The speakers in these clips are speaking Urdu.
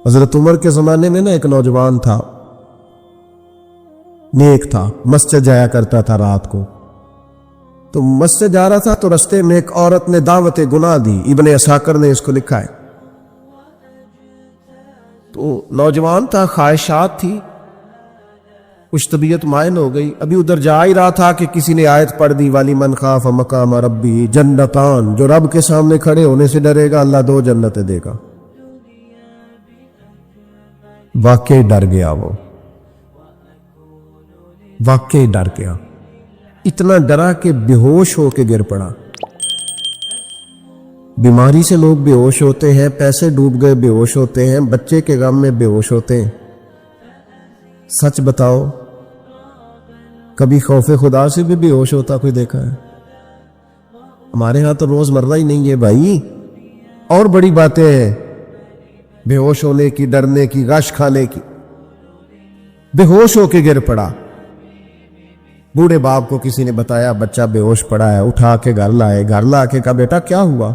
حضرت عمر کے زمانے میں نا ایک نوجوان تھا، نیک تھا، مسجد جایا کرتا تھا رات کو. تو مسجد جا رہا تھا تو رستے میں ایک عورت نے دعوت گناہ دی. ابن عساکر نے اس کو لکھا ہے. تو نوجوان تھا، خواہشات تھی، کچھ طبیعت مائل ہو گئی. ابھی ادھر جا ہی رہا تھا کہ کسی نے آیت پڑھ دی، والی من خاف مقام ربی جنتان، جو رب کے سامنے کھڑے ہونے سے ڈرے گا اللہ 2 جنتیں دے گا. واقعی ڈر گیا، وہ واقعی ڈر گیا. اتنا ڈرا کہ بے ہوش ہو کے گر پڑا. بیماری سے لوگ بے ہوش ہوتے ہیں، پیسے ڈوب گئے بے ہوش ہوتے ہیں، بچے کے غم میں بے ہوش ہوتے ہیں. سچ بتاؤ، کبھی خوف خدا سے بھی بے ہوش ہوتا کوئی دیکھا ہے؟ ہمارے ہاں تو روز مرہ ہی نہیں ہے بھائی. اور بڑی باتیں ہیں، بے ہوش ہونے کی، ڈرنے کی، غش کھانے کی. بے ہوش ہو کے گر پڑا. بوڑھے باپ کو کسی نے بتایا بچہ بے ہوش پڑا ہے، اٹھا کے گھر لائے. گھر لا کے کہا بیٹا کیا ہوا؟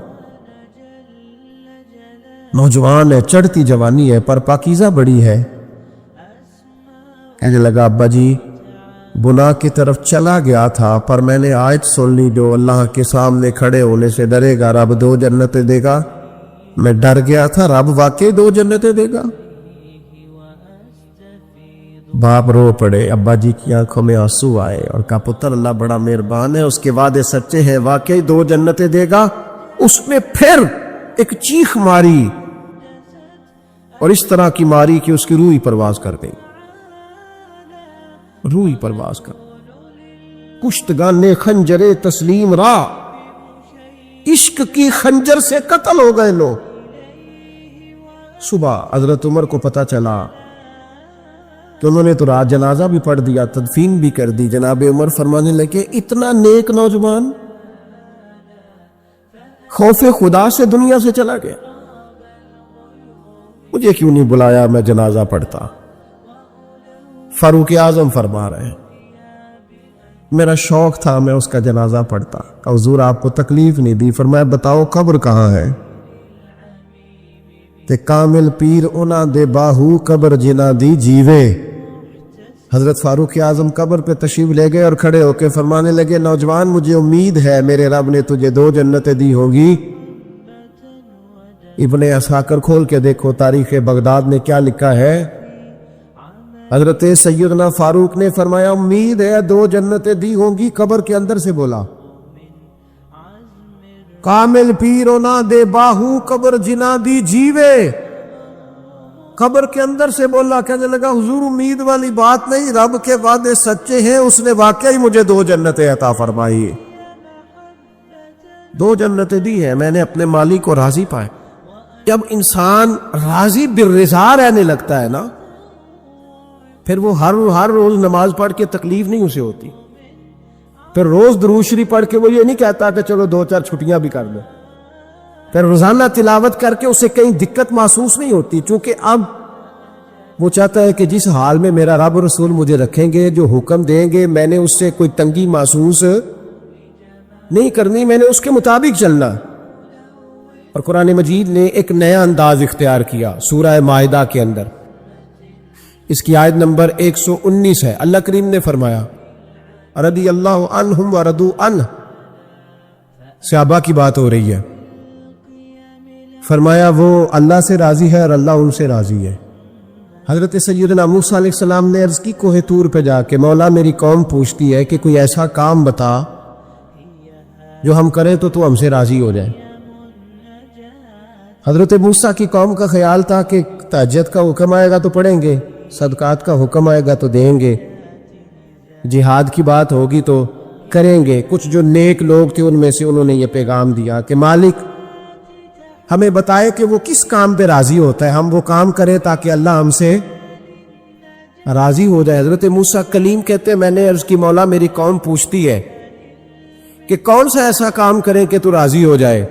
نوجوان ہے، چڑھتی جوانی ہے، پر پاکیزہ بڑی ہے. کہنے لگا ابا جی گناہ کی طرف چلا گیا تھا، پر میں نے آیت سن لی جو اللہ کے سامنے کھڑے ہونے سے ڈرے گا رب 2 جنتیں دے گا. میں ڈر گیا تھا، رب واقعی 2 جنتیں دے گا. باپ رو پڑے، ابا جی کی آنکھوں میں آنسو آئے اور کہا پتر اللہ بڑا مہربان ہے، اس کے وعدے سچے ہیں، واقعی 2 جنتیں دے گا. اس نے پھر ایک چیخ ماری اور اس طرح کی ماری کہ اس کی روح ہی پرواز کر گئی. روح ہی پرواز کر. کشتگان خنجر تسلیم را، عشق کی خنجر سے قتل ہو گئے لوگ. صبح حضرت عمر کو پتہ چلا کہ انہوں نے تو رات جنازہ بھی پڑھ دیا، تدفین بھی کر دی. جناب عمر فرمانے لگے اتنا نیک نوجوان خوف خدا سے دنیا سے چلا گیا، مجھے کیوں نہیں بلایا، میں جنازہ پڑھتا. فاروق اعظم فرما رہے ہیں میرا شوق تھا میں اس کا جنازہ پڑھتا. حضور آپ کو تکلیف نہیں دی. فرمایا بتاؤ قبر کہاں ہے؟ تے کامل پیر اونا دے باہو قبر جنا دی جیوے. حضرت فاروق اعظم قبر پہ تشریف لے گئے اور کھڑے ہو کے فرمانے لگے نوجوان مجھے امید ہے میرے رب نے تجھے 2 جنتیں دی ہوگی. ابن عساکر کھول کے دیکھو تاریخ بغداد میں کیا لکھا ہے. حضرت سیدنا فاروق نے فرمایا امید ہے 2 جنتیں دی ہوں گی. قبر کے اندر سے بولا کامل پیرو نہ دے باہو قبر جنا دی جیوے. قبر کے اندر سے بولا. کہنے لگا حضور امید والی بات نہیں، رب کے وعدے سچے ہیں، اس نے واقعی مجھے 2 جنتیں عطا فرمائی. 2 جنتیں دی ہیں، میں نے اپنے مالک کو راضی پائے. جب انسان راضی بالرضا رہنے لگتا ہے نا، پھر وہ ہر روز نماز پڑھ کے تکلیف نہیں اسے ہوتی. پھر روز درود شریف پڑھ کے وہ یہ نہیں کہتا کہ چلو 2-4 چھٹیاں بھی کر لیں. پھر روزانہ تلاوت کر کے اسے کہیں دقت محسوس نہیں ہوتی، چونکہ اب وہ چاہتا ہے کہ جس حال میں میرا رب رسول مجھے رکھیں گے، جو حکم دیں گے، میں نے اس سے کوئی تنگی محسوس نہیں کرنی، میں نے اس کے مطابق چلنا. اور قرآن مجید نے ایک نیا انداز اختیار کیا سورہ مائدہ کے اندر. اس کی آیت نمبر 119 ہے. اللہ کریم نے فرمایا رضی اللہ عنہم ورضوا عنہ. صحابہ کی بات ہو رہی ہے. فرمایا وہ اللہ سے راضی ہے اور اللہ ان سے راضی ہے. حضرت سیدنا موسیٰ علیہ السلام نے عرض کی کوہ طور پہ جا کے مولا میری قوم پوچھتی ہے کہ کوئی ایسا کام بتا جو ہم کریں تو ہم سے راضی ہو جائے. حضرت موسیٰ کی قوم کا خیال تھا کہ تہجد کا حکم آئے گا تو پڑھیں گے، صدقات کا حکم آئے گا تو دیں گے، جہاد کی بات ہوگی تو کریں گے. کچھ جو نیک لوگ تھے ان میں سے انہوں نے یہ پیغام دیا کہ مالک ہمیں بتائے کہ وہ کس کام پہ راضی ہوتا ہے، ہم وہ کام کریں تاکہ اللہ ہم سے راضی ہو جائے. حضرت موسیٰ کلیم کہتے ہیں میں نے عرض کی مولا میری قوم پوچھتی ہے کہ کون سا ایسا کام کریں کہ تو راضی ہو جائے.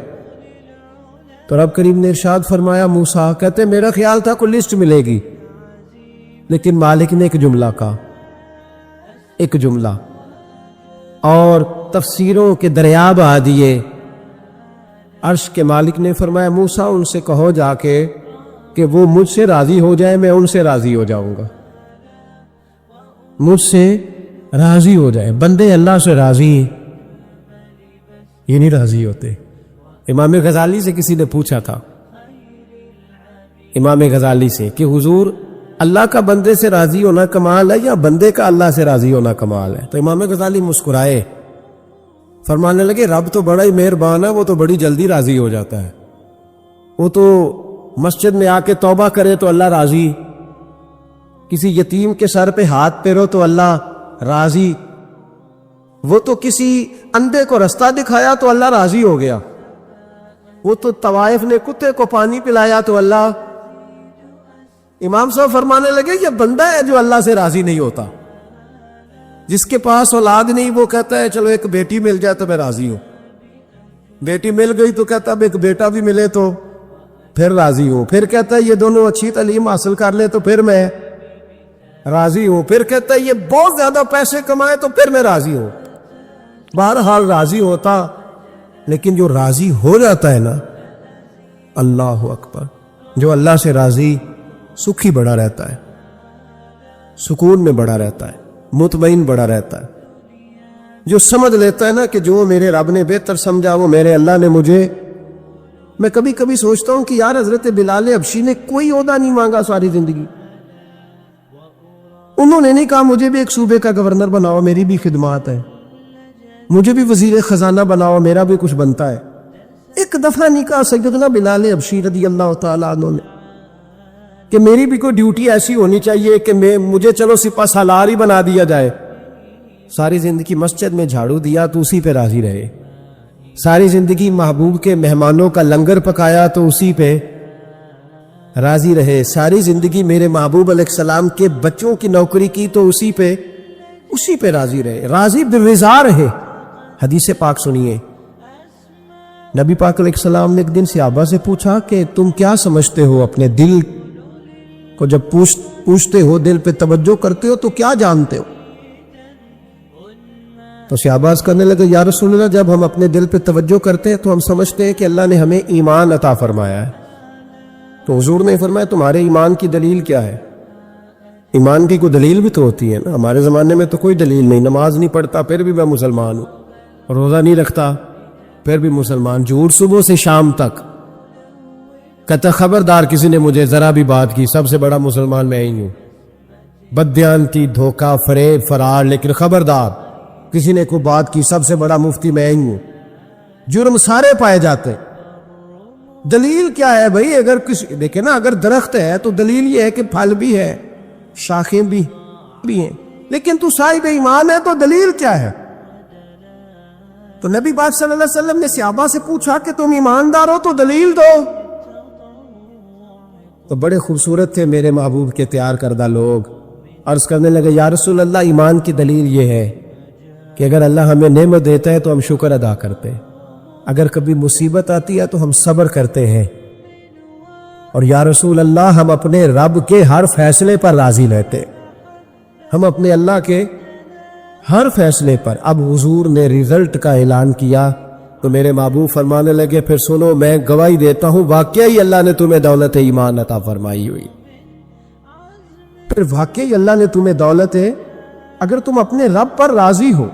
تو رب کریم نے ارشاد فرمایا موسیٰ کہتے میرا خیال تھا کوئی لسٹ ملے گی، لیکن مالک نے ایک جملہ کہا، ایک جملہ، اور تفسیروں کے دریا بہا دیے. عرش کے مالک نے فرمایا موسیٰ ان سے کہو جا کے کہ وہ مجھ سے راضی ہو جائے، میں ان سے راضی ہو جاؤں گا، مجھ سے راضی ہو جائے۔ بندے اللہ سے راضی یہ نہیں راضی ہوتے۔ امام غزالی سے کسی نے پوچھا تھا، امام غزالی سے، کہ حضور اللہ کا بندے سے راضی ہونا کمال ہے یا بندے کا اللہ سے راضی ہونا کمال ہے؟ تو امام غزالی مسکرائے، فرمانے لگے رب تو بڑا ہی مہربان ہے، وہ تو بڑی جلدی راضی ہو جاتا ہے، وہ تو مسجد میں آ کے توبہ کرے تو اللہ راضی، کسی یتیم کے سر پہ ہاتھ پھیرو تو اللہ راضی، وہ تو کسی اندھے کو رستہ دکھایا تو اللہ راضی ہو گیا، وہ تو طوائف نے کتے کو پانی پلایا تو اللہ۔ امام صاحب فرمانے لگے یہ بندہ ہے جو اللہ سے راضی نہیں ہوتا، جس کے پاس اولاد نہیں وہ کہتا ہے چلو ایک بیٹی مل جائے تو میں راضی ہوں، بیٹی مل گئی تو کہتا اب ایک بیٹا بھی ملے تو پھر راضی ہوں، پھر کہتا ہے یہ دونوں اچھی تعلیم حاصل کر لے تو پھر میں راضی ہوں، پھر کہتا ہے یہ بہت زیادہ پیسے کمائے تو پھر میں راضی ہوں۔ بہرحال راضی ہوتا، لیکن جو راضی ہو جاتا ہے نا، اللہ اکبر، جو اللہ سے راضی سکھی بڑا رہتا ہے، سکون میں بڑا رہتا ہے، مطمئن بڑا رہتا ہے۔ جو سمجھ لیتا ہے نا کہ جو میرے رب نے بہتر سمجھا وہ میرے اللہ نے مجھے، میں کبھی کبھی سوچتا ہوں کہ یار حضرت بلال حبشی نے کوئی عہدہ نہیں مانگا ساری زندگی، انہوں نے نہیں کہا مجھے بھی ایک صوبے کا گورنر بناؤ میری بھی خدمات ہے، مجھے بھی وزیر خزانہ بناؤ میرا بھی کچھ بنتا ہے۔ ایک دفعہ نہیں کہا سیدنا بلال حبشی رضی اللہ تعالیٰ عنہ نے کہ میری بھی کوئی ڈیوٹی ایسی ہونی چاہیے کہ مجھے چلو سپہ سالار ہی بنا دیا جائے۔ ساری زندگی مسجد میں جھاڑو دیا تو اسی پہ راضی رہے، ساری زندگی محبوب کے مہمانوں کا لنگر پکایا تو اسی پہ راضی رہے، ساری زندگی میرے محبوب علیہ السلام کے بچوں کی نوکری کی تو اسی پہ راضی رہے، راضی بالرضا رہے۔ حدیث پاک سنیے، نبی پاک علیہ السلام نے ایک دن صحابہ سے پوچھا کہ تم کیا سمجھتے ہو، اپنے دل کو جب پوچھتے ہو، دل پہ توجہ کرتے ہو تو کیا جانتے ہو؟ تو صحابہ کرنے لگے یا رسول اللہ جب ہم اپنے دل پہ توجہ کرتے ہیں تو ہم سمجھتے ہیں کہ اللہ نے ہمیں ایمان عطا فرمایا ہے۔ تو حضور نے فرمایا تمہارے ایمان کی دلیل کیا ہے؟ ایمان کی کوئی دلیل بھی تو ہوتی ہے نا، ہمارے زمانے میں تو کوئی دلیل نہیں، نماز نہیں پڑھتا پھر بھی میں مسلمان ہوں، روزہ نہیں رکھتا پھر بھی مسلمان، جھوٹ صبح سے شام تک، کہتا خبردار کسی نے مجھے ذرا بھی بات کی سب سے بڑا مسلمان میں ہی ہوں، بددیانتی، دھوکہ، فریب، فرار، لیکن خبردار کسی نے کوئی بات کی سب سے بڑا مفتی میں ہی ہوں۔ جرم سارے پائے جاتے، دلیل کیا ہے بھائی؟ اگر کسی دیکھیں نا، اگر درخت ہے تو دلیل یہ ہے کہ پھل بھی ہے، شاخیں بھی ہیں، لیکن تو صاحب ایمان ہے تو دلیل کیا ہے؟ تو نبی پاک صلی اللہ علیہ وسلم نے صحابہ سے پوچھا کہ تم ایماندار ہو تو دلیل دو۔ تو بڑے خوبصورت تھے میرے محبوب کے تیار کردہ لوگ، عرض کرنے لگے یا رسول اللہ ایمان کی دلیل یہ ہے کہ اگر اللہ ہمیں نعمت دیتا ہے تو ہم شکر ادا کرتے ہیں، اگر کبھی مصیبت آتی ہے تو ہم صبر کرتے ہیں، اور یا رسول اللہ ہم اپنے رب کے ہر فیصلے پر راضی رہتے، ہم اپنے اللہ کے ہر فیصلے پر۔ اب حضور نے رزلٹ کا اعلان کیا تو میرے محبوب فرمانے لگے پھر سنو میں گواہی دیتا ہوں واقعی اللہ نے تمہیں دولت ایمان عطا فرمائی ہوئی، پھر واقعی اللہ نے تمہیں دولت ہے، اگر تم اپنے رب پر راضی ہو،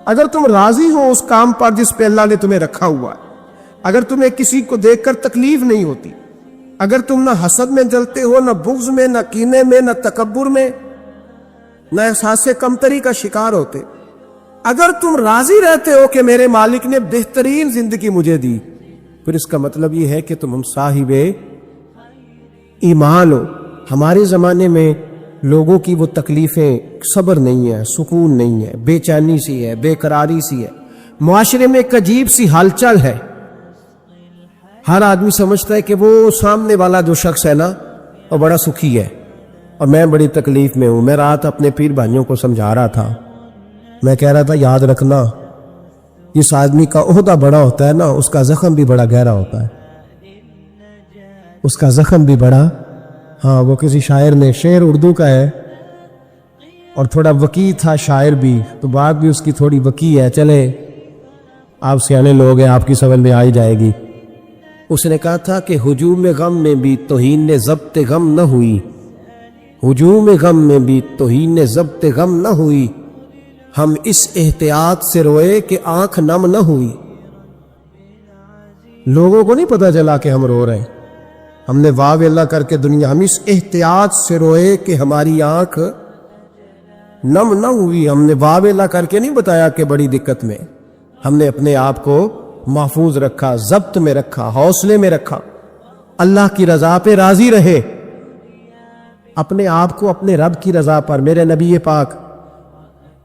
اگر تم راضی ہو اس کام پر جس پہ اللہ نے تمہیں رکھا ہوا ہے، اگر تمہیں کسی کو دیکھ کر تکلیف نہیں ہوتی، اگر تم نہ حسد میں جلتے ہو، نہ بغض میں، نہ کینے میں، نہ تکبر میں، نہ احساس کمتری کا شکار ہوتے، اگر تم راضی رہتے ہو کہ میرے مالک نے بہترین زندگی مجھے دی، پھر اس کا مطلب یہ ہے کہ تم صاحب ایمان ہو۔ ہمارے زمانے میں لوگوں کی وہ تکلیفیں، صبر نہیں ہے، سکون نہیں ہے، بے چینی سی ہے، بے قراری سی ہے، معاشرے میں ایک عجیب سی ہلچل ہے، ہر آدمی سمجھتا ہے کہ وہ سامنے والا جو شخص ہے نا وہ بڑا سکھی ہے اور میں بڑی تکلیف میں ہوں۔ میں رات اپنے پیر بھائیوں کو سمجھا رہا تھا، میں کہہ رہا تھا یاد رکھنا جس آدمی کا عہدہ بڑا ہوتا ہے نا اس کا زخم بھی بڑا گہرا ہوتا ہے، اس کا زخم بھی بڑا، ہاں وہ کسی شاعر نے، شعر اردو کا ہے اور تھوڑا وقی تھا شاعر بھی، تو بات بھی اس کی تھوڑی وقی ہے، چلے آپ سیانے لوگ ہیں آپ کی سمجھ میں آ ہی جائے گی۔ اس نے کہا تھا کہ ہجوم غم میں بھی توہین ضبط غم نہ ہوئی، ہجوم غم میں بھی توہین ضبط غم نہ ہوئی، ہم اس احتیاط سے روئے کہ آنکھ نم نہ ہوئی۔ لوگوں کو نہیں پتا چلا کہ ہم رو رہے ہیں، ہم نے واہ اللہ کر کے دنیا، ہم اس احتیاط سے روئے کہ ہماری آنکھ نم نہ ہوئی۔ ہم نے واہ اللہ کر کے نہیں بتایا کہ بڑی دقت میں، ہم نے اپنے آپ کو محفوظ رکھا، ضبط میں رکھا، حوصلے میں رکھا، اللہ کی رضا پہ راضی رہے، اپنے آپ کو اپنے رب کی رضا پر۔ میرے نبی پاک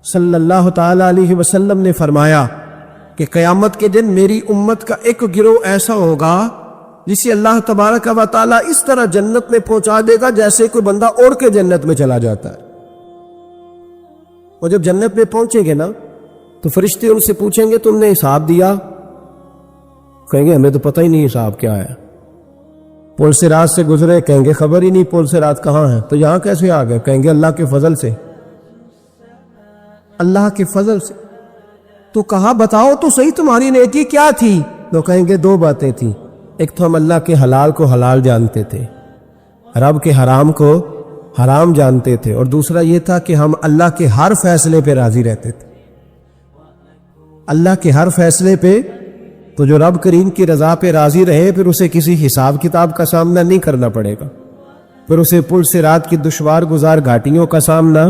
صلی اللہ تعالی علیہ وسلم نے فرمایا کہ قیامت کے دن میری امت کا ایک گروہ ایسا ہوگا جسے اللہ تبارک و تعالیٰ اس طرح جنت میں پہنچا دے گا جیسے کوئی بندہ اڑ کے جنت میں چلا جاتا ہے۔ وہ جب جنت میں پہنچیں گے نا تو فرشتے ان سے پوچھیں گے تم نے حساب دیا؟ کہیں گے ہمیں تو پتہ ہی نہیں حساب کیا ہے۔ پل سے رات سے گزرے، کہیں گے خبر ہی نہیں پل سے رات کہاں ہے، تو یہاں کیسے آ گئے؟ کہیں گے اللہ کے فضل سے، اللہ کے فضل سے۔ تو کہا بتاؤ تو صحیح تمہاری نیکی کیا تھی؟ تو کہیں گے دو باتیں تھیں، ایک تو ہم اللہ کے حلال کو حلال جانتے تھے، رب کے حرام کو حرام جانتے تھے، اور دوسرا یہ تھا کہ ہم اللہ کے ہر فیصلے پہ راضی رہتے تھے، اللہ کے ہر فیصلے پہ۔ تو جو رب کریم کی رضا پہ راضی رہے پھر اسے کسی حساب کتاب کا سامنا نہیں کرنا پڑے گا، پھر اسے پل سے رات کی دشوار گزار گھاٹیوں کا سامنا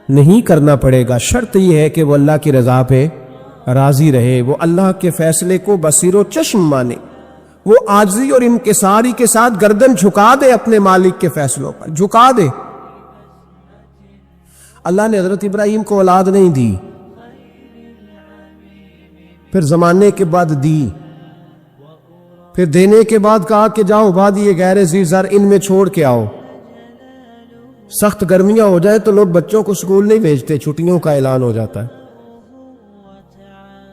نہیں کرنا پڑے گا۔ شرط یہ ہے کہ وہ اللہ کی رضا پہ راضی رہے، وہ اللہ کے فیصلے کو بصیر و چشم مانے، وہ عاجزی اور انکساری کے ساتھ گردن جھکا دے اپنے مالک کے فیصلوں پر، جھکا دے۔ اللہ نے حضرت ابراہیم کو اولاد نہیں دی، پھر زمانے کے بعد دی، پھر دینے کے بعد کہا کہ جاؤ وادی غیر ذی زرع ان میں چھوڑ کے آؤ۔ سخت گرمیاں ہو جائے تو لوگ بچوں کو اسکول نہیں بھیجتے، چھٹیوں کا اعلان ہو جاتا ہے،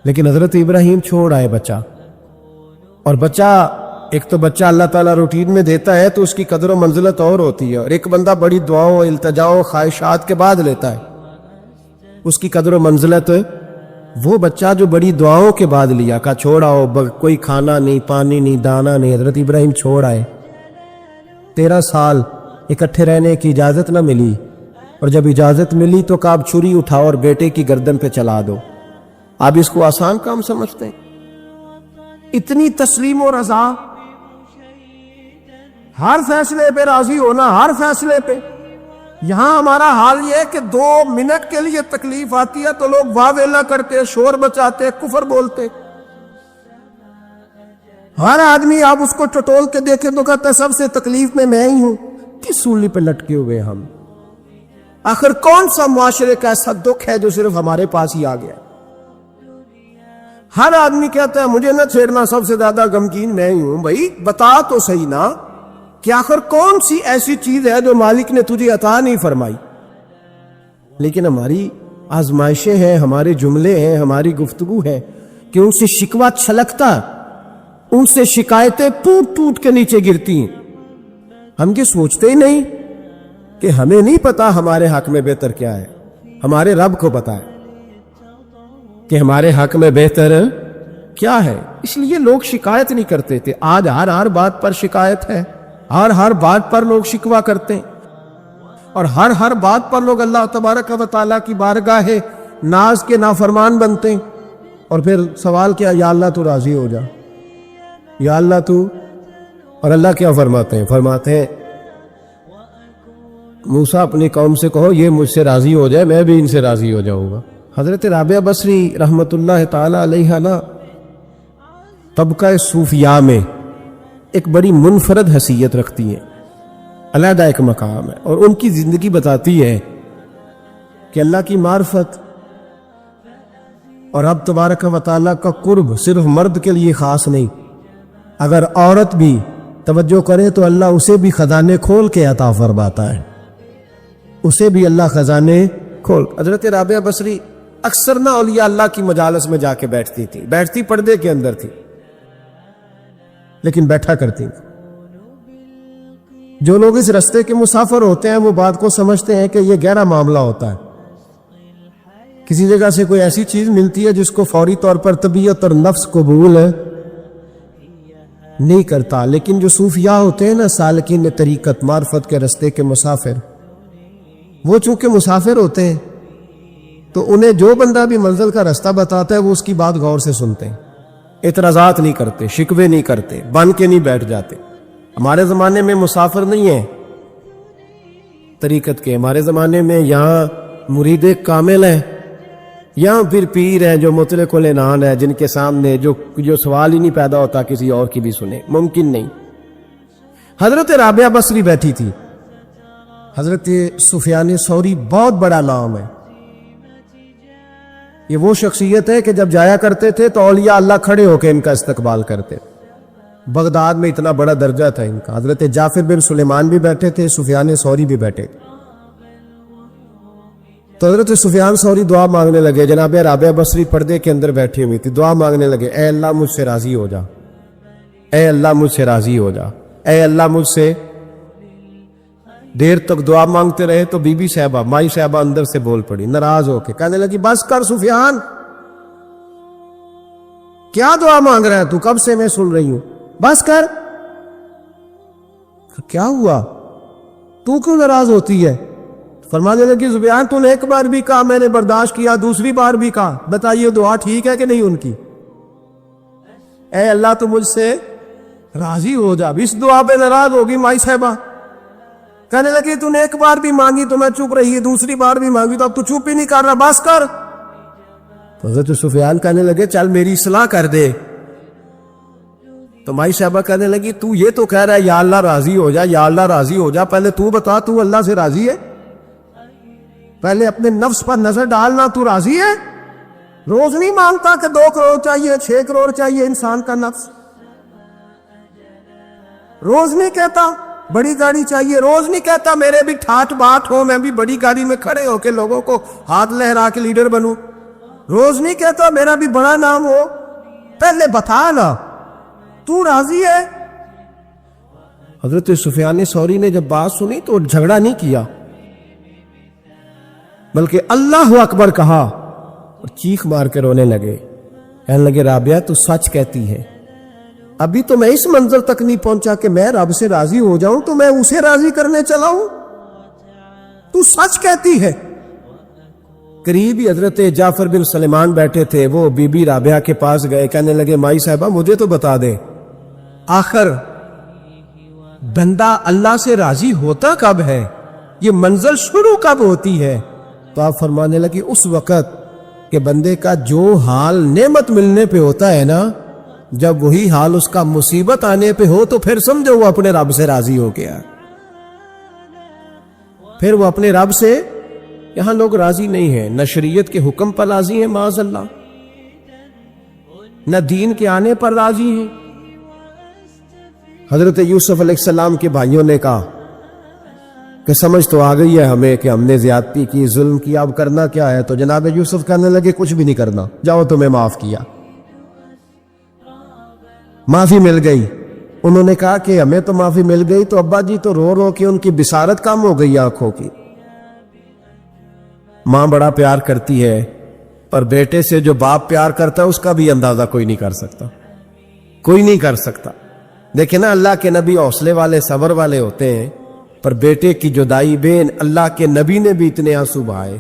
لیکن حضرت ابراہیم چھوڑ آئے بچہ۔ اور بچہ، ایک تو بچہ اللہ تعالیٰ روٹین میں دیتا ہے تو اس کی قدر و منزلت اور ہوتی ہے، اور ایک بندہ بڑی دعاؤں التجاؤں خواہشات کے بعد لیتا ہے، اس کی قدر و منزلت۔ وہ بچہ جو بڑی دعاؤں کے بعد لیا، کہا چھوڑ آؤ، کوئی کھانا نہیں، پانی نہیں، دانا نہیں، حضرت ابراہیم چھوڑ آئے۔ 13 سال اکٹھے رہنے کی اجازت نہ ملی، اور جب اجازت ملی تو کہا اب چھری اٹھاؤ اور بیٹے کی گردن پہ چلا دو۔ آپ اس کو آسان کام سمجھتے ہیں؟ اتنی تسلیم و رضا، ہر فیصلے پہ راضی ہونا، ہر فیصلے پہ۔ یہاں ہمارا حال یہ ہے کہ 2 منٹ کے لیے تکلیف آتی ہے تو لوگ واہ ویلا کرتے، شور بچاتے، کفر بولتے۔ ہر آدمی آپ اس کو ٹٹول کے دیکھیں تو کہتا ہے سب سے تکلیف میں ہی ہوں۔ کس سولی پہ لٹکے ہوئے ہم؟ آخر کون سا معاشرے کا ایسا دکھ ہے جو صرف ہمارے پاس ہی آ گیا؟ ہر آدمی کہتا ہے مجھے نہ چھیڑنا، سب سے زیادہ غمگین میں ہی ہوں۔ بھائی بتا تو صحیح نا کہ آخر کون سی ایسی چیز ہے جو مالک نے تجھے عطا نہیں فرمائی؟ لیکن ہماری آزمائشیں ہیں، ہمارے جملے ہیں، ہماری گفتگو ہے کہ ان سے شکوہ چھلکتا، ان سے شکایتیں ٹوٹ ٹوٹ کے نیچے گرتی ہیں۔ ہم یہ سوچتے ہی نہیں کہ ہمیں نہیں پتا ہمارے حق میں بہتر کیا ہے، ہمارے رب کو پتا ہے کہ ہمارے حق میں بہتر کیا ہے۔ اس لیے لوگ شکایت نہیں کرتے تھے، آج ہر بات پر شکایت ہے، ہر بات پر لوگ شکوہ کرتے ہیں، اور ہر بات پر لوگ اللہ تبارک و تعالیٰ کی بارگاہ ناز کے نافرمان بنتے ہیں۔ اور پھر سوال کیا، یا اللہ تو راضی ہو جا، یا اللہ تو۔ اور اللہ کیا فرماتے ہیں؟ فرماتے ہیں موسیٰ اپنی قوم سے کہو یہ مجھ سے راضی ہو جائے، میں بھی ان سے راضی ہو جاؤں گا۔ حضرت رابعہ بصری رحمت اللہ تعالی علیہ نا طبقہ صوفیاء میں ایک بڑی منفرد حیثیت رکھتی ہیں، علیحدہ ایک مقام ہے، اور ان کی زندگی بتاتی ہے کہ اللہ کی معرفت اور رب تبارک و تعالیٰ کا قرب صرف مرد کے لیے خاص نہیں، اگر عورت بھی توجہ کرے تو اللہ اسے بھی خزانے کھول کے عطا فرماتا ہے، اسے بھی اللہ خزانے کھول۔ حضرت رابعہ بصری اکثر نہ اولیاء اللہ کی مجالس میں جا کے بیٹھتی تھی، بیٹھتی پردے کے اندر تھی لیکن بیٹھا کرتی تھی۔ جو لوگ اس رستے کے مسافر ہوتے ہیں وہ بات کو سمجھتے ہیں کہ یہ گہرا معاملہ ہوتا ہے، کسی جگہ سے کوئی ایسی چیز ملتی ہے جس کو فوری طور پر طبیعت اور نفس قبول نہیں کرتا. لیکن جو صوفیاء ہوتے ہیں نا، سالکین طریقت، معرفت کے رستے کے مسافر، وہ چونکہ مسافر ہوتے ہیں تو انہیں جو بندہ بھی منزل کا رستہ بتاتا ہے وہ اس کی بات غور سے سنتے ہیں، اعتراضات نہیں کرتے، شکوے نہیں کرتے، بن کے نہیں بیٹھ جاتے. ہمارے زمانے میں مسافر نہیں ہیں طریقت کے. ہمارے زمانے میں یہاں مرید کامل ہیں، یہاں پھر پیر ہیں جو مطلق العنان ہے، جن کے سامنے جو سوال ہی نہیں پیدا ہوتا کسی اور کی بھی سنے، ممکن نہیں. حضرت رابعہ بصری بیٹھی تھی. حضرت سفیان ثوری بہت بڑا نام ہے. یہ وہ شخصیت ہے کہ جب جایا کرتے تھے تو اولیاء اللہ کھڑے ہو کے ان کا استقبال کرتے. بغداد میں اتنا بڑا درجہ تھا ان کا. حضرت جعفر بن سلیمان بھی بیٹھے تھے، سفیان ثوری بھی بیٹھے تھے. تو حضرت سفیان ثوری دعا مانگنے لگے. جناب رابعہ بصری پردے کے اندر بیٹھی ہوئی تھی، دعا مانگنے لگے، اے اللہ مجھ سے راضی ہو جا، اے اللہ مجھ سے راضی ہو جا، اے اللہ مجھ سے. دیر تک دعا مانگتے رہے تو بی بی صاحبہ، مائی صاحبہ اندر سے بول پڑی ناراض ہو کے، کہنے لگی بس کر سفیان، کیا دعا مانگ رہا ہے تو؟ کب سے میں سن رہی ہوں، بس کر. کیا ہوا، تو کیوں ناراض ہوتی ہے؟ فرمانے لگی سفیان تو نے ایک بار بھی کہا، میں نے برداشت کیا، دوسری بار بھی کہا، بتائیے دعا ٹھیک ہے کہ نہیں ان کی؟ اے اللہ تو مجھ سے راضی ہو جا. اس دعا پہ ناراض ہوگی مائی صاحبہ. کہنے لگی تو نے ایک بار بھی مانگی تو میں چپ رہی، دوسری بار بھی مانگی تو اب تو چپ ہی نہیں کر رہا، بس کر. تو حضرت سفیان کہنے لگے چل میری اصلاح کر دے. تو مائی صاحبہ کہنے لگی تو یہ تو کہہ رہا ہے یا اللہ راضی ہو جا، یا اللہ راضی ہو جا، پہلے تو بتا تو اللہ سے راضی ہے؟ پہلے اپنے نفس پر نظر ڈالنا، تو راضی ہے؟ روز نہیں مانگتا کہ 2 کروڑ چاہیے، 6 کروڑ چاہیے انسان کا نفس. روز نہیں کہتا بڑی گاڑی چاہیے، روز نہیں کہتا میرے بھی ٹھاٹ بات ہو، میں بھی بڑی گاڑی میں کھڑے ہو کے لوگوں کو ہاتھ لہرا کے لیڈر بنوں. روز نہیں کہتا میرا بھی بڑا نام ہو. پہلے بتا نا تو راضی ہے؟ حضرت سفیان ثوری نے جب بات سنی تو جھگڑا نہیں کیا، بلکہ اللہ اکبر کہا اور چیخ مار کے رونے لگے. کہنے لگے رابعہ تو سچ کہتی ہے، ابھی تو میں اس منظر تک نہیں پہنچا کہ میں رب سے راضی ہو جاؤں تو میں اسے راضی کرنے چلا ہوں، تو سچ کہتی ہے. قریب ہی حضرت جعفر بن سلیمان بیٹھے تھے، وہ بی بی رابعہ کے پاس گئے، کہنے لگے مائی صاحبہ مجھے تو بتا دے آخر بندہ اللہ سے راضی ہوتا کب ہے، یہ منزل شروع کب ہوتی ہے؟ تو آپ فرمانے لگے اس وقت کہ بندے کا جو حال نعمت ملنے پہ ہوتا ہے نا، جب وہی حال اس کا مصیبت آنے پہ ہو تو پھر سمجھو وہ اپنے رب سے راضی ہو گیا. پھر وہ اپنے رب سے، یہاں لوگ راضی نہیں ہیں، نہ شریعت کے حکم پر راضی ہیں معاذ اللہ، نہ دین کے آنے پر راضی ہیں. حضرت یوسف علیہ السلام کے بھائیوں نے کہا کہ سمجھ تو آ گئی ہے ہمیں کہ ہم نے زیادتی کی، ظلم کیا، اب کرنا کیا ہے؟ تو جناب یوسف کہنے لگے کچھ بھی نہیں کرنا، جاؤ تمہیں معاف کیا. معافی مل گئی. انہوں نے کہا کہ ہمیں تو معافی مل گئی، تو ابا جی تو رو رو کے ان کی بصارت کم ہو گئی آنکھوں کی. ماں بڑا پیار کرتی ہے، پر بیٹے سے جو باپ پیار کرتا ہے اس کا بھی اندازہ کوئی نہیں کر سکتا، کوئی نہیں کر سکتا. دیکھیں نا اللہ کے نبی حوصلے والے، صبر والے ہوتے ہیں، پر بیٹے کی جدائی بین اللہ کے نبی نے بھی اتنے آنسو بہائے،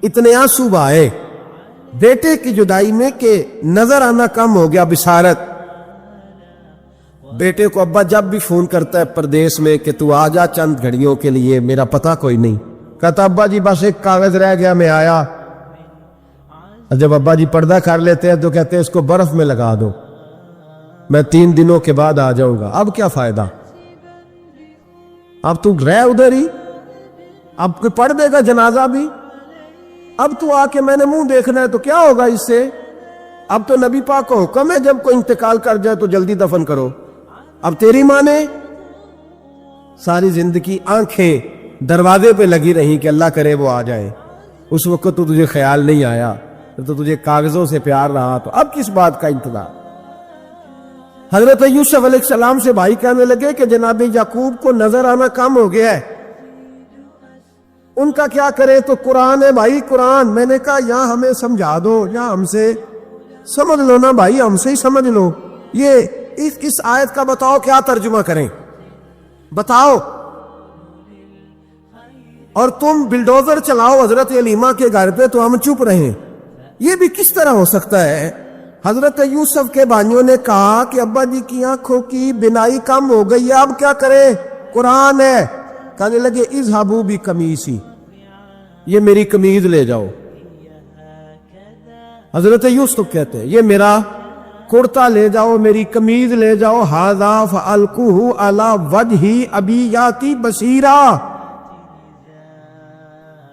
اتنے آنسو بہائے بیٹے کی جدائی میں کہ نظر آنا کم ہو گیا بصارت. بیٹے کو ابا جب بھی فون کرتا ہے پردیس میں کہ تو آ جا چند گھڑیوں کے لیے، میرا پتہ کوئی نہیں، کہتا ابا جی بس ایک کاغذ رہ گیا میں آیا. جب ابا جی پردہ کر لیتے ہیں تو کہتے ہیں اس کو برف میں لگا دو، میں 3 دنوں کے بعد آ جاؤں گا. اب کیا فائدہ، اب تو رہ ادھر ہی، اب کوئی پڑھ دے گا جنازہ بھی، اب تو آ کے میں نے منہ دیکھنا ہے تو کیا ہوگا اس سے؟ اب تو نبی پاک کو حکم ہے جب کوئی انتقال کر جائے تو جلدی دفن کرو. اب تیری ماں نے ساری زندگی آنکھیں دروازے پہ لگی رہی کہ اللہ کرے وہ آ جائے، اس وقت تو تجھے خیال نہیں آیا، تو تجھے کاغذوں سے پیار رہا، تو اب کس بات کا انتظار؟ حضرت یوسف علیہ السلام سے بھائی کہنے لگے کہ جناب یعقوب کو نظر آنا کم ہو گیا ہے، ان کا کیا کرے؟ تو قرآن ہے بھائی، قرآن. میں نے کہا یہاں ہمیں سمجھا دو، یا ہم سے سمجھ لو نا بھائی، ہم سے ہی سمجھ لو. یہ اس آیت کا بتاؤ کیا ترجمہ کریں، بتاؤ. اور تم بلڈوزر چلاؤ حضرت علیمہ کے گھر پہ تو ہم چپ رہیں. یہ بھی کس طرح ہو سکتا ہے؟ حضرت یوسف کے بھائیوں نے کہا کہ ابا جی کی آنکھوں کی بینائی کم ہو گئی ہے، اب کیا کریں؟ قرآن ہے. کہنے لگے اذهبوا بقمیصی، یہ میری قمیض لے جاؤ. حضرت یوسف کہتے ہیں یہ میرا کرتا لے جاؤ، میری قمیض لے جاؤ. ھذا فالقوہ علی وجہ ابی یاتی بصیرا،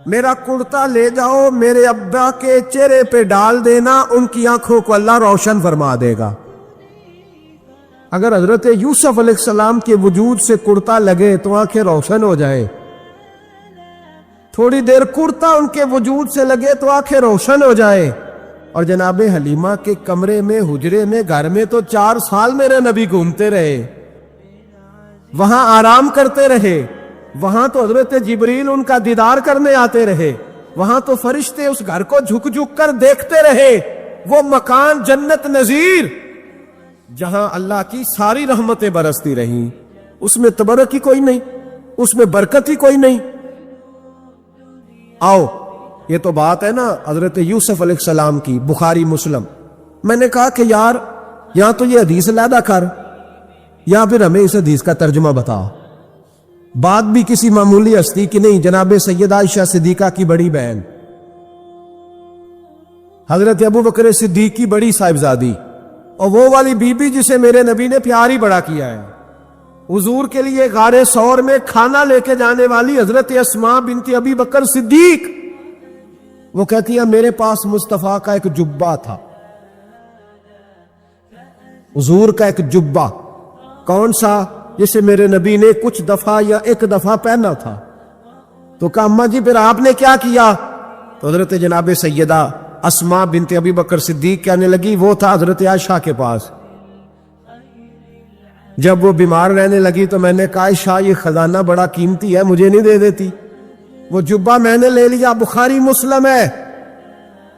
میرا کرتا لے جاؤ، میرے ابا کے چہرے پہ ڈال دینا، ان کی آنکھوں کو اللہ روشن فرما دے گا. اگر حضرت یوسف علیہ السلام کے وجود سے کرتا لگے تو آنکھیں روشن ہو جائے، تھوڑی دیر کرتا ان کے وجود سے لگے تو آنکھیں روشن ہو جائے. اور جناب حلیمہ کے کمرے میں، حجرے میں، گھر میں تو 4 سال میرے نبی گھومتے رہے، وہاں آرام کرتے رہے، وہاں تو حضرت جبریل ان کا دیدار کرنے آتے رہے، وہاں تو فرشتے اس گھر کو جھک جھک کر دیکھتے رہے. وہ مکان جنت نظیر جہاں اللہ کی ساری رحمتیں برستی رہیں، اس میں تبرک ہی کوئی نہیں، اس میں برکت ہی کوئی نہیں. آؤ، یہ تو بات ہے نا حضرت یوسف علیہ السلام کی، بخاری مسلم. میں نے کہا کہ یار یہاں تو یہ حدیث علیحدہ کر، یا پھر ہمیں اس حدیث کا ترجمہ بتا. بات بھی کسی معمولی ہستی کی نہیں، جناب سیدہ عائشہ صدیقہ کی بڑی بہن، حضرت ابو بکر صدیق کی بڑی صاحبزادی، اور وہ والی بی بی جسے میرے نبی نے پیار ہی بڑا کیا ہے. حضور کے لیے غار ثور میں کھانا لے کے جانے والی حضرت اسماء بنت ابی بکر صدیق، وہ کہتی ہے میرے پاس مصطفیٰ کا ایک جبہ تھا، حضور کا ایک جبہ. کون سا؟ جسے میرے نبی نے کچھ دفعہ یا ایک دفعہ پہنا تھا. تو کہا اماں جی پھر آپ نے کیا کیا؟ تو حضرت جناب سیدہ اسماء بنت ابی بکر صدیق کہنے لگی وہ تھا حضرت عائشہ کے پاس. جب وہ بیمار رہنے لگی تو میں نے کہا عائشہ یہ خزانہ بڑا قیمتی ہے، مجھے نہیں دے دیتی؟ وہ جبہ میں نے لے لیا. بخاری مسلم ہے،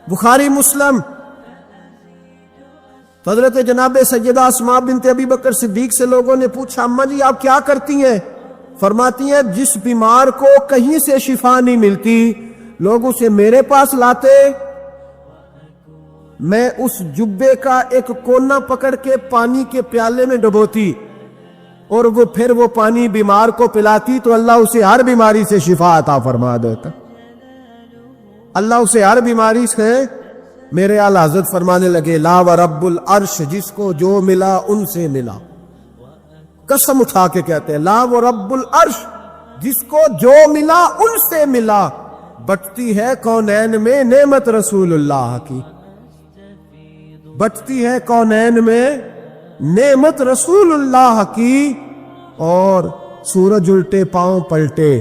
بخاری مسلم. تو حضرت جناب سیدہ اسماء بنت ابی بکر صدیق سے لوگوں نے پوچھا اماں جی آپ کیا کرتی ہیں؟ فرماتی ہیں جس بیمار کو کہیں سے شفا نہیں ملتی لوگ اسے میرے پاس لاتے، میں اس جبے کا ایک کونا پکڑ کے پانی کے پیالے میں ڈبوتی، اور وہ پھر وہ پانی بیمار کو پلاتی تو اللہ اسے ہر بیماری سے شفا عطا فرما دیتا. اللہ اسے ہر بیماری سے. میرے اعلیٰ حضرت فرمانے لگے لا ورب العرش، جس کو جو ملا ان سے ملا. قسم اٹھا کے کہتے ہیں لا ورب العرش، جس کو جو ملا ان سے ملا. بٹتی ہے کونین میں نعمت رسول اللہ کی، بٹتی ہے کونین میں نعمت رسول اللہ کی. اور سورج الٹے پاؤں پلٹے،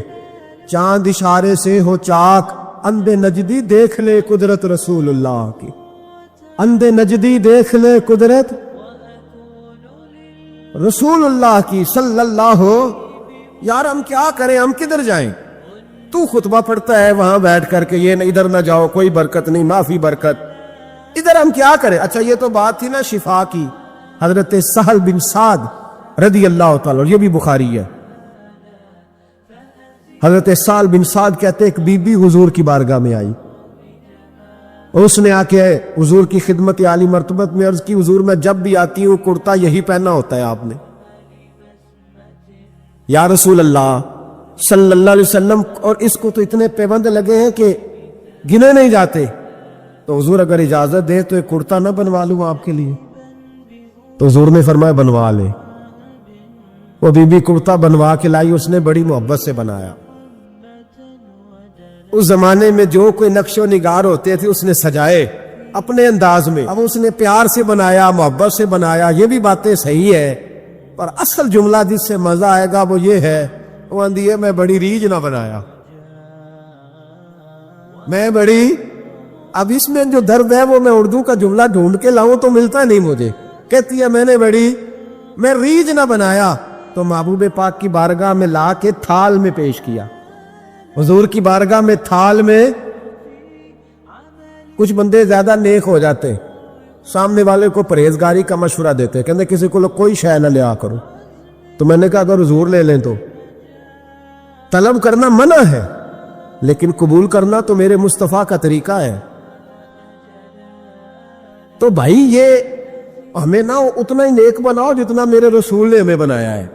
چاند اشارے سے ہو چاک، اندھے نجدی دیکھ لے قدرت رسول اللہ کی. اندھے نجدی دیکھ لے قدرت رسول اللہ کی صلی اللہ. یار ہم کیا کریں، ہم کدھر جائیں؟ تو خطبہ پڑھتا ہے وہاں بیٹھ کر کے یہ ادھر نہ جاؤ، کوئی برکت نہیں، معافی برکت. ادھر ہم کیا کریں؟ اچھا یہ تو بات تھی نا شفا کی. حضرت سہل بن سعد رضی اللہ تعالی، اور یہ بھی بخاری ہے. حضرت سہل بن سعد کہتے ایک بی بی حضور کی بارگاہ میں آئی، اور اس نے آ کے حضور کی خدمت عالی مرتبت میں عرض کی حضور میں جب بھی آتی ہوں کرتا یہی پہنا ہوتا ہے آپ نے. یا رسول اللہ صلی اللہ علیہ وسلم، اور اس کو تو اتنے پیبند لگے ہیں کہ گنے نہیں جاتے. تو حضور اگر اجازت دے تو ایک کرتا نہ بنوا لوں آپ کے لیے؟ تو حضور نے فرمایا بنوا لے. وہ بی بی کرتا بنوا کے لائی، اس نے بڑی محبت سے بنایا. اس زمانے میں جو کوئی نقش و نگار ہوتے تھے اس نے سجائے اپنے انداز میں. اب اس نے پیار سے بنایا، محبت سے بنایا، یہ بھی باتیں صحیح ہے، پر اصل جملہ جس سے مزہ آئے گا وہ یہ ہے، وہ اندھی ہے میں بڑی ریج نہ بنایا، میں بڑی. اب اس میں جو درد ہے وہ میں اردو کا جملہ ڈھونڈ کے لاؤں تو ملتا نہیں مجھے. کہتی ہے میں ریج نہ بنایا. تو محبوب پاک کی بارگاہ میں لا کے تھال میں پیش کیا. حضور کی بارگاہ میں تھال میں. کچھ بندے زیادہ نیک ہو جاتے، سامنے والے کو پرہیزگاری کا مشورہ دیتے، کہتے کسی کو کوئی شے نہ لیا کرو. تو میں نے کہا اگر حضور لے لیں تو طلب کرنا منع ہے، لیکن قبول کرنا تو میرے مصطفیٰ کا طریقہ ہے. تو بھائی یہ ہمیں نہ اتنا ہی نیک بناؤ جتنا میرے رسول نے ہمیں بنایا ہے.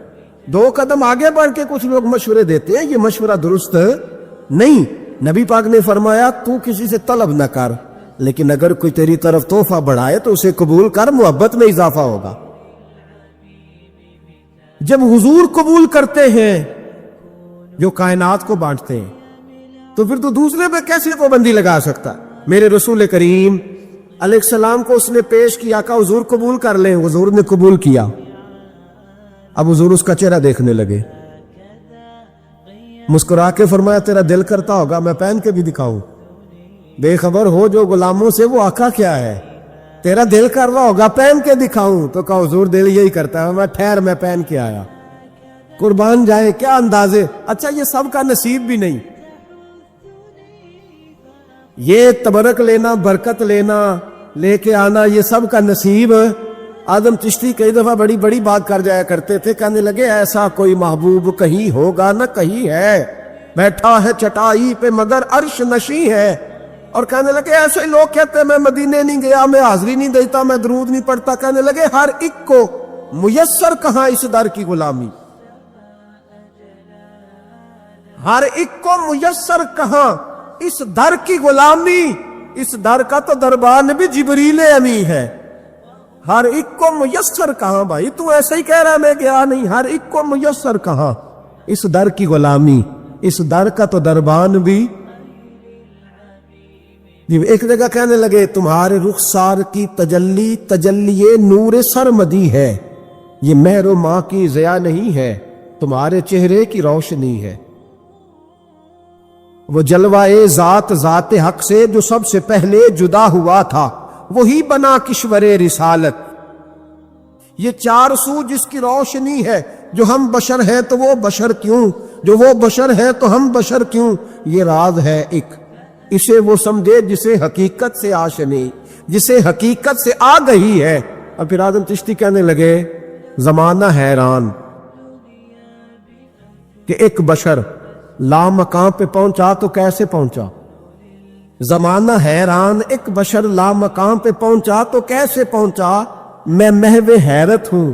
2 قدم آگے بڑھ کے کچھ لوگ مشورے دیتے ہیں، یہ مشورہ درست نہیں. نبی پاک نے فرمایا تو کسی سے طلب نہ کر، لیکن اگر کوئی تیری طرف تحفہ بڑھائے تو اسے قبول کر، محبت میں اضافہ ہوگا. جب حضور قبول کرتے ہیں جو کائنات کو بانٹتے ہیں، تو پھر تو دوسرے پہ کیسے پابندی لگا سکتا؟ میرے رسول کریم علیہ السلام کو اس نے پیش کیا کہ حضور قبول کر لیں، حضور نے قبول کیا. اب حضور اس کا چہرہ دیکھنے لگے، مسکرا کے فرمایا تیرا دل کرتا ہوگا میں پہن کے بھی دکھاؤں؟ بے خبر ہو جو غلاموں سے وہ آقا کیا ہے، تیرا دل کر رہا ہوگا پہن کے دکھاؤں؟ تو کہا حضور دل یہی کرتا ہے، میں ٹھہر میں پہن کے آیا. قربان جائے کیا اندازے. اچھا یہ سب کا نصیب بھی نہیں. یہ تبرک لینا، برکت لینا، لے کے آنا، یہ سب کا نصیب. آدم چشتی کئی دفعہ بڑی بڑی بات کر جایا کرتے تھے، کہنے لگے ایسا کوئی محبوب کہیں ہوگا نہ کہیں ہے، بیٹھا ہے چٹائی پہ مگر عرش نشیں ہے. اور کہنے لگے ایسے لوگ کہتے ہیں میں مدینے نہیں گیا، میں حاضری نہیں دیتا، میں درود نہیں پڑھتا. کہنے لگے ہر ایک کو میسر کہاں اس در کی غلامی، ہر ایک کو میسر کہاں اس در کی غلامی. اس در کا تو دربان بھی جبریل امی ہے. ہر ایک کو میسر کہاں؟ بھائی تو ایسا ہی کہہ رہا میں گیا نہیں، ہر ایک کو میسر کہاں اس در کی غلامی. اس در کا تو دربان بھی. ایک جگہ کہنے لگے تمہارے رخسار کی تجلی تجلی نور سرمدی ہے، یہ مہر و ماہ کی ضیا نہیں ہے، تمہارے چہرے کی روشنی ہے. وہ جلوہ ذات ذات حق سے جو سب سے پہلے جدا ہوا تھا، وہی بنا کشور رسالت. یہ 4 سو جس کی روشنی ہے، جو ہم بشر ہیں تو وہ بشر کیوں، جو وہ بشر ہیں تو ہم بشر کیوں. یہ راز ہے ایک، اسے وہ سمجھے جسے حقیقت سے آشنی، جسے حقیقت سے آ گئی ہے. اور پھر آدم چشتی کہنے لگے زمانہ حیران کہ ایک بشر لا مقام پہ پہنچا تو کیسے پہنچا. زمانہ حیران ایک بشر لا مقام پہ پہنچا تو کیسے پہنچا. میں محو حیرت ہوں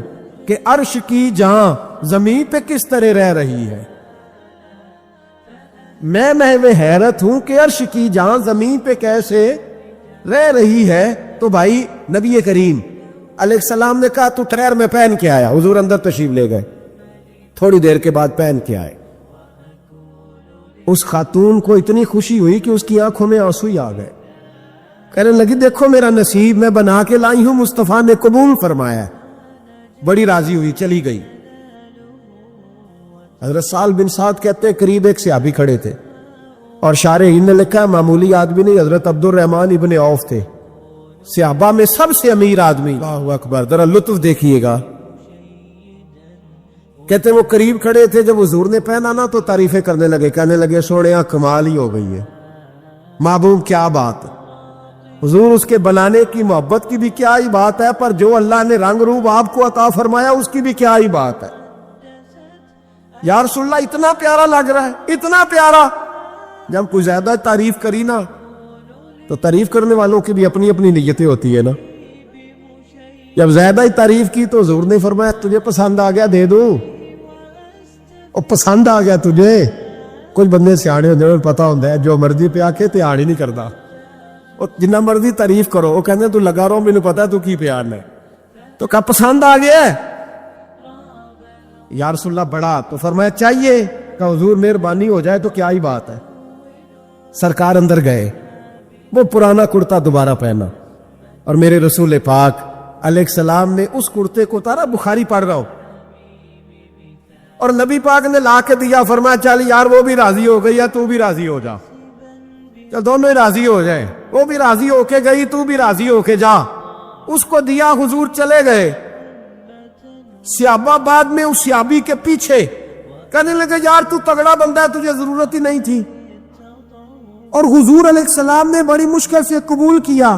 کہ عرش کی جہاں زمین پہ کس طرح رہ رہی ہے. میں محو حیرت ہوں کہ عرش کی جہاں زمین پہ کیسے رہ رہی ہے. تو بھائی نبی کریم علیہ السلام نے کہا تو ٹھہر میں پہن کے آیا. حضور اندر تشریف لے گئے، تھوڑی دیر کے بعد پہن کے آئے. اس خاتون کو اتنی خوشی ہوئی کہ اس کی آنکھوں میں آنسو ہی آ گئے. کہنے لگی دیکھو میرا نصیب میں بنا کے لائی ہوں، مصطفیٰ نے قبول فرمایا. بڑی راضی ہوئی، چلی گئی. حضرت سال بن سعد کہتے ہیں قریب ایک صحابی کھڑے تھے، اور شارحین نے لکھا ہے معمولی آدمی نہیں، حضرت عبد الرحمن ابن عوف تھے، صحابہ میں سب سے امیر آدمی. اللہ اکبر، ذرا لطف دیکھیے گا. کہتے ہیں وہ قریب کھڑے تھے، جب حضور نے پہنا نا تو تعریفیں کرنے لگے، کہنے لگے سوڑیاں کمال ہی ہو گئی ہے، محبوب کیا بات ہے. حضور اس کے بنانے کی محبت کی بھی کیا ہی بات ہے، پر جو اللہ نے رنگ روپ آپ کو عطا فرمایا اس کی بھی کیا ہی بات ہے. یا رسول اللہ اتنا پیارا لگ رہا ہے، اتنا پیارا. جب کوئی زیادہ تعریف کری نا تو تعریف کرنے والوں کی بھی اپنی اپنی نیتیں ہوتی ہے نا. جب زیادہ ہی تعریف کی تو حضور نے فرمایا تجھے پسند آ گیا دے دوں. اور پسند آ گیا تجھے. کچھ بندے سیانے ہوتے ہیں پتا ہوتا ہے جو مرضی پہ آ کے تیار ہی نہیں کرتا، اور جنہ مرضی تعریف کرو وہ کہتے تو لگا رہو مجھے پتا تو کی پیار ہے. تو کہا پسند آ گیا یا رسول اللہ بڑا. تو فرمایا چاہیے. کہ حضور مہربانی ہو جائے تو کیا ہی بات ہے. سرکار اندر گئے، وہ پرانا کرتا دوبارہ پہنا، اور میرے رسول پاک علیہ السلام نے اس کرتے کو اتارا. بخاری پڑھ رہا ہو، اور نبی پاک نے لا کے دیا. فرمایا چل یار وہ بھی راضی ہو گئی ہے، تو بھی راضی ہو جا. چل دونوں ہی راضی ہو جائیں، وہ بھی راضی ہو کے گئی، تو بھی راضی ہو کے جا. اس کو دیا، حضور چلے گئے. صحابہ بعد میں اس صحابی کے پیچھے کہنے لگے یار تو تگڑا بندہ ہے، تجھے ضرورت ہی نہیں تھی. اور حضور علیہ السلام نے بڑی مشکل سے قبول کیا.